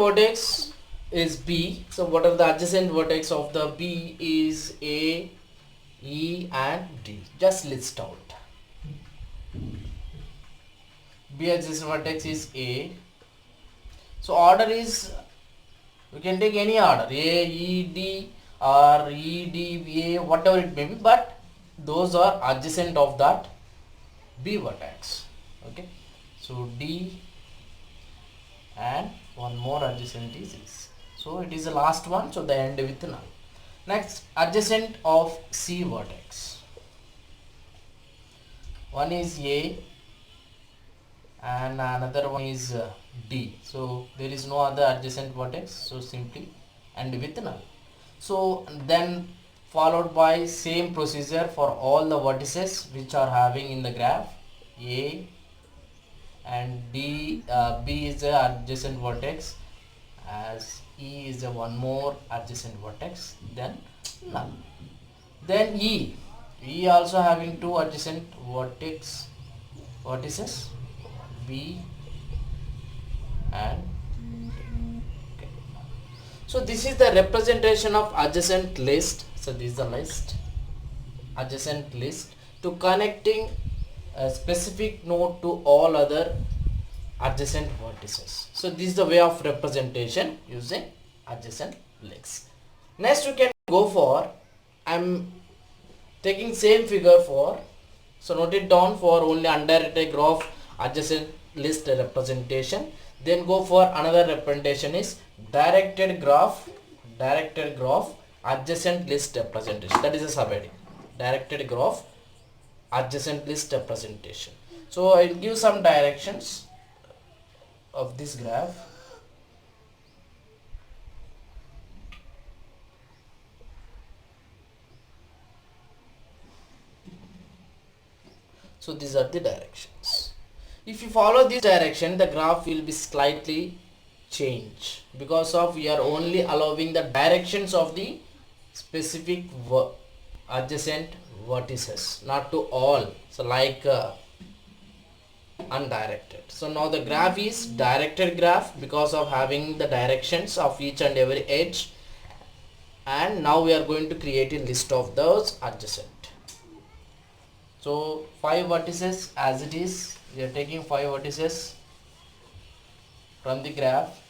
vertex is B. So what are the adjacent vertex of the B is A, E and D. Just list out. B adjacent vertex is A. So order is, we can take any order, A, E, D or E, D, A, whatever it may be, but those are adjacent of that B vertex. Okay, so D and one more adjacent is this. So it is the last one, so they end with null. Next, adjacent of C vertex. One is A and another one is D. So there is no other adjacent vertex, so simply end with null. So then followed by same procedure for all the vertices which are having in the graph. A and D, B is the adjacent vertex, as E is the one more adjacent vertex, then null. Then E also having two adjacent vertices, B and okay. So this is the representation of adjacent list. So this is the list, adjacent list, to connecting a specific node to all other adjacent vertices. So this is the way of representation using adjacent lists. Next we can go for, I'm taking same figure for, so note it down for only undirected graph adjacent list representation. Then go for another representation is directed graph adjacent list representation. That is a subheading, directed graph adjacent list representation. So I will give some directions of this graph. So these are the directions. If you follow this direction, the graph will be slightly changed, because of we are only allowing the directions of the specific adjacent vertices, not to all. So like undirected. So now the graph is directed graph because of having the directions of each and every edge, and now we are going to create a list of those adjacent. So 5 vertices as it is, we are taking 5 vertices from the graph.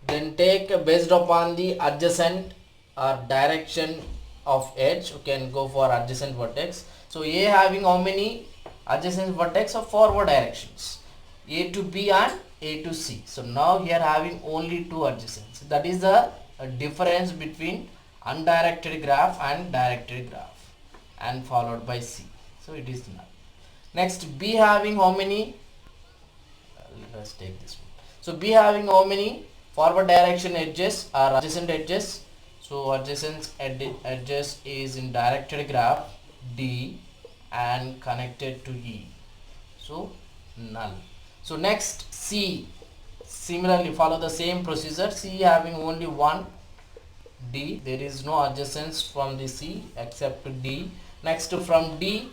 Then take based upon the adjacent or direction of edge, you can go for adjacent vertex. So A having how many adjacent vertex of forward directions, A to B and A to C. So now here having only 2 adjacents. That is the difference between undirected graph and directed graph, and followed by C. So it is null. Next, B having how many, let us take this one. So B having how many forward direction edges or adjacent edges. So adjacent edges is in directed graph D and connected to E, so null. So next, C, similarly follow the same procedure. C having only one D, there is no adjacents from the C except D. Next, from D,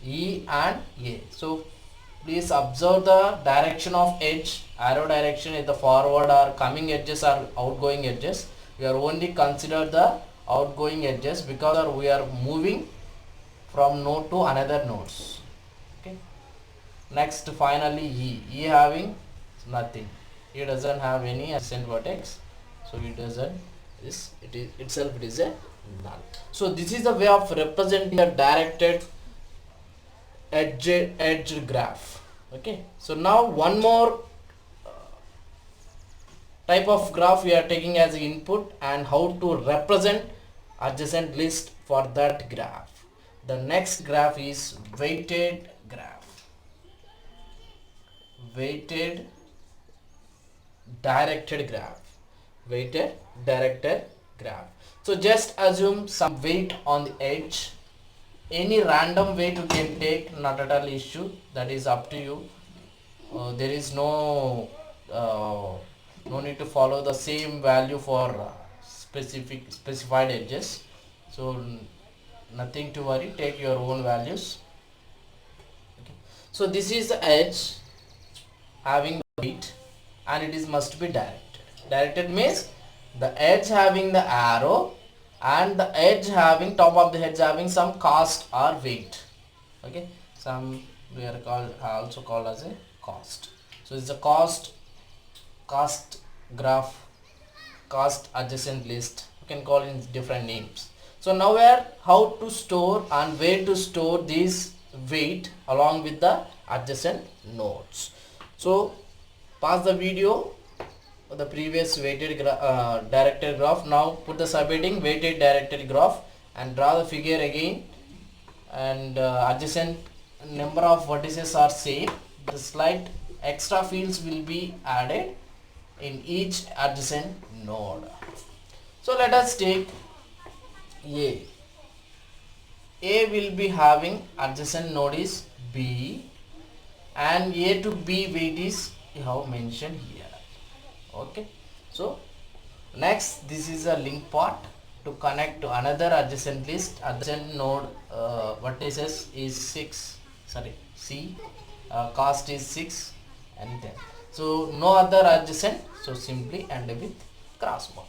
E and A. So please observe the direction of edge, arrow direction is the forward or coming edges or outgoing edges. We are only consider the outgoing edges because we are moving from node to another nodes. Okay. Next, finally E having nothing. It doesn't have any adjacent vertex, so it doesn't. It is a null. So this is the way of representing a directed edge graph. Okay. So now one more type of graph we are taking as input, and how to represent adjacent list for that graph. The next graph is weighted graph, weighted directed graph, weighted directed graph. So just assume some weight on the edge, any random weight you can take, not at all issue, that is up to you. There is no need to follow the same value for specified edges, so nothing to worry, take your own values. Okay. So this is the edge having weight and it is must be directed. Directed means the edge having the arrow and the edge having, top of the edge having some cost or weight. Okay, some we are also called as a cost. So it's a cost graph, cost adjacent list, you can call it in different names. So now we are how to store and where to store these weight along with the adjacent nodes. So pause the video, the previous weighted directed graph. Now put the subheading weighted directed graph and draw the figure again, and adjacent number of vertices are same. The slight extra fields will be added in each adjacent node. So let us take A. A will be having adjacent node is B, and A to B weight is you have mentioned here. Okay, so next this is a link part to connect to another adjacent list. Adjacent node vertices is 6, sorry C, cost is 6 and 10. So no other adjacent, so simply end with cross mark.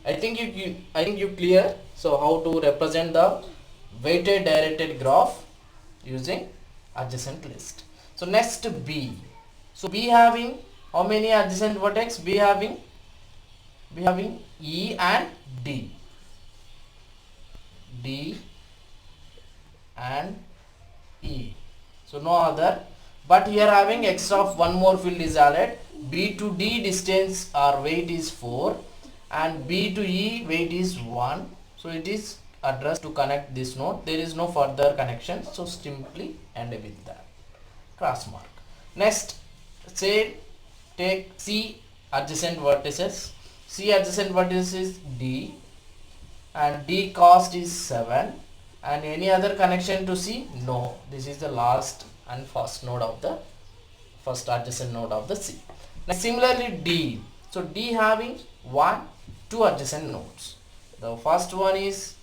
I think you clear. So how to represent the weighted directed graph using adjacent list. So next B. So B having how many adjacent vertex? B having E and D. D and E. So no other. But here having extra of one more field is added. B to D distance or weight is 4 and B to E weight is 1. So it is addressed to connect this node. There is no further connection. So simply end with that cross mark. Next, say take C adjacent vertices. C adjacent vertices is D and D cost is 7, and any other connection to C? No. This is the last and first node of the first adjacent node of the C. Now similarly D. So D having 2 adjacent nodes. The first one is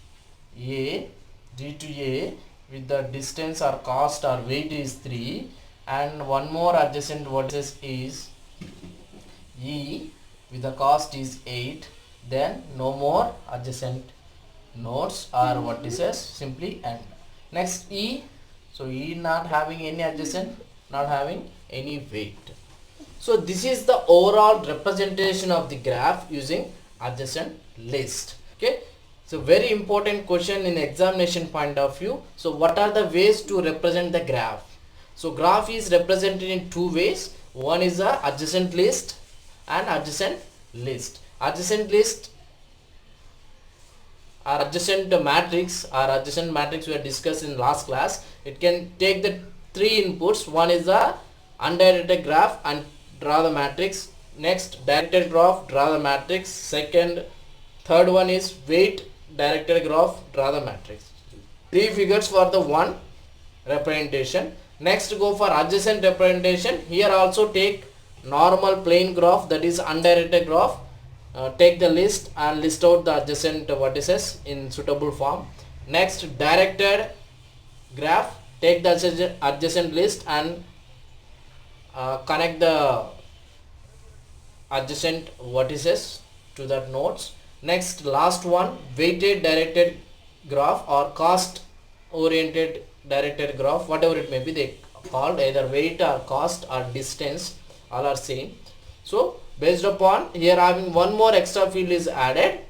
A, D to A with the distance or cost or weight is 3, and one more adjacent vertex is E with the cost is 8. Then no more adjacent nodes or vertices, simply end. Next E. So E not having any adjacent, not having any weight. So this is the overall representation of the graph using adjacent list. Okay, so very important question in examination point of view. So what are the ways to represent the graph? So graph is represented in 2 ways. One is the adjacent list and adjacent list. Adjacent list or adjacent matrix we have discussed in last class. It can take the 3 inputs. One is the undirected graph and draw the matrix. Next, directed graph, draw the matrix. Third one is weight directed graph, draw the matrix. 3 figures for the one representation. Next, go for adjacent representation. Here also take normal plain graph, that is undirected graph. Take the list and list out the adjacent vertices in suitable form. Next, directed graph, take the adjacent list and connect the adjacent vertices to that nodes. Next, last one, weighted directed graph or cost oriented directed graph, whatever it may be, they called either weight or cost or distance, all are same. So based upon here having one more extra field is added,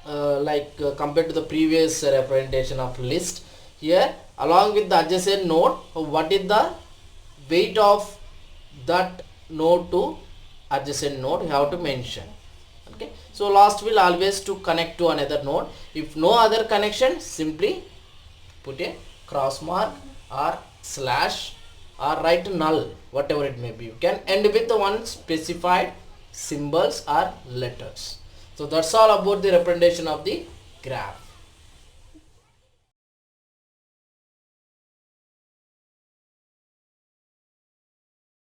compared to the previous representation of list. Here along with the adjacent node, what is the weight of that node to adjacent node, you have to mention. Okay, so last will always to connect to another node. If no other connection, simply put a cross mark or slash or write null, whatever it may be. You can end with the one specified symbols or letters. So that's all about the representation of the graph.